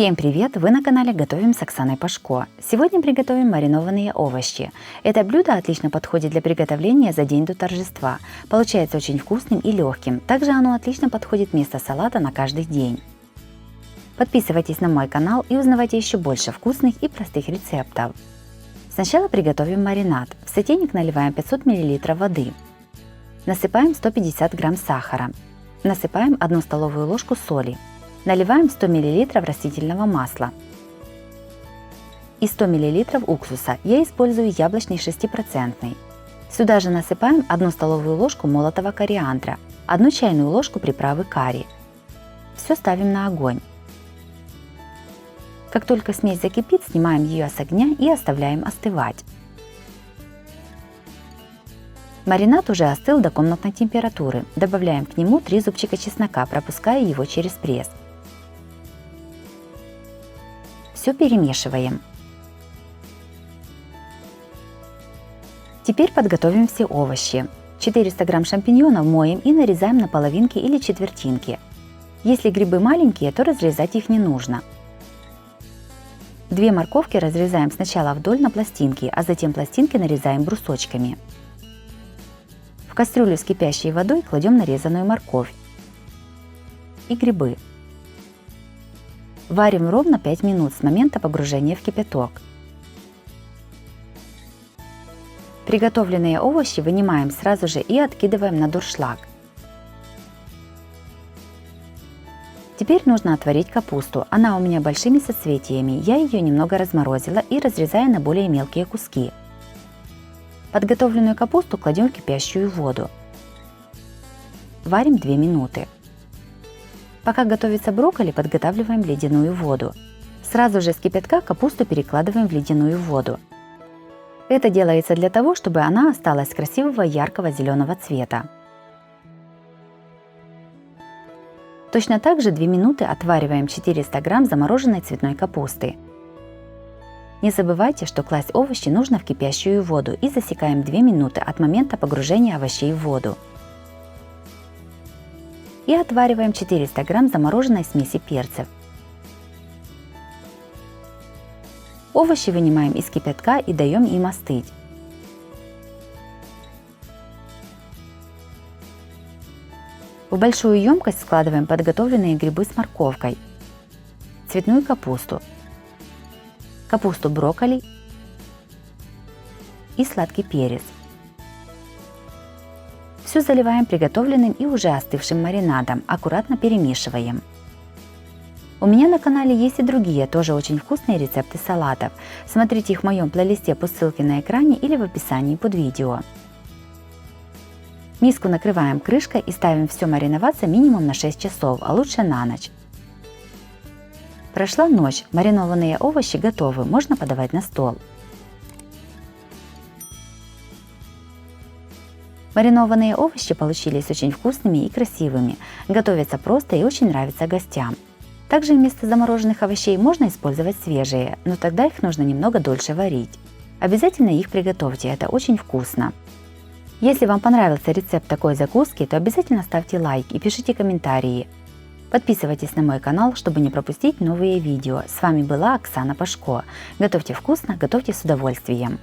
Всем привет! Вы на канале Готовим с Оксаной Пашко. Сегодня приготовим маринованные овощи. Это блюдо отлично подходит для приготовления за день до торжества. Получается очень вкусным и легким. Также оно отлично подходит вместо салата на каждый день. Подписывайтесь на мой канал и узнавайте еще больше вкусных и простых рецептов. Сначала приготовим маринад. В сотейник наливаем 500 мл воды. Насыпаем 150 г сахара. Насыпаем 1 столовую ложку соли. Наливаем 100 мл растительного масла и 100 мл уксуса. Я использую яблочный 6%. Сюда же насыпаем 1 столовую ложку молотого кориандра, 1 чайную ложку приправы карри. Все ставим на огонь. Как только смесь закипит, снимаем ее с огня и оставляем остывать. Маринад уже остыл до комнатной температуры. Добавляем к нему 3 зубчика чеснока, пропуская его через пресс. Все перемешиваем. Теперь подготовим все овощи. 400 г шампиньонов моем и нарезаем на половинки или четвертинки. Если грибы маленькие, то разрезать их не нужно. 2 морковки разрезаем сначала вдоль на пластинки, а затем пластинки нарезаем брусочками. В кастрюлю с кипящей водой кладем нарезанную морковь и грибы. Варим ровно 5 минут с момента погружения в кипяток. Приготовленные овощи вынимаем сразу же и откидываем на дуршлаг. Теперь нужно отварить капусту. Она у меня большими соцветиями. Я ее немного разморозила и разрезаю на более мелкие куски. Подготовленную капусту кладем в кипящую воду. Варим 2 минуты. Пока готовится брокколи, подготавливаем ледяную воду. Сразу же с кипятка капусту перекладываем в ледяную воду. Это делается для того, чтобы она осталась красивого яркого зеленого цвета. Точно так же 2 минуты отвариваем 400 г замороженной цветной капусты. Не забывайте, что класть овощи нужно в кипящую воду и засекаем 2 минуты от момента погружения овощей в воду. И отвариваем 400 г замороженной смеси перцев. Овощи вынимаем из кипятка и даем им остыть. В большую емкость складываем подготовленные грибы с морковкой, цветную капусту, капусту брокколи и сладкий перец. Все заливаем приготовленным и уже остывшим маринадом, аккуратно перемешиваем. У меня на канале есть и другие, тоже очень вкусные рецепты салатов. Смотрите их в моем плейлисте по ссылке на экране или в описании под видео. Миску накрываем крышкой и ставим все мариноваться минимум на 6 часов, а лучше на ночь. Прошла ночь, маринованные овощи готовы, можно подавать на стол. Маринованные овощи получились очень вкусными и красивыми, готовятся просто и очень нравятся гостям. Также вместо замороженных овощей можно использовать свежие, но тогда их нужно немного дольше варить. Обязательно их приготовьте, это очень вкусно. Если вам понравился рецепт такой закуски, то обязательно ставьте лайк и пишите комментарии. Подписывайтесь на мой канал, чтобы не пропустить новые видео. С вами была Оксана Пашко. Готовьте вкусно, готовьте с удовольствием.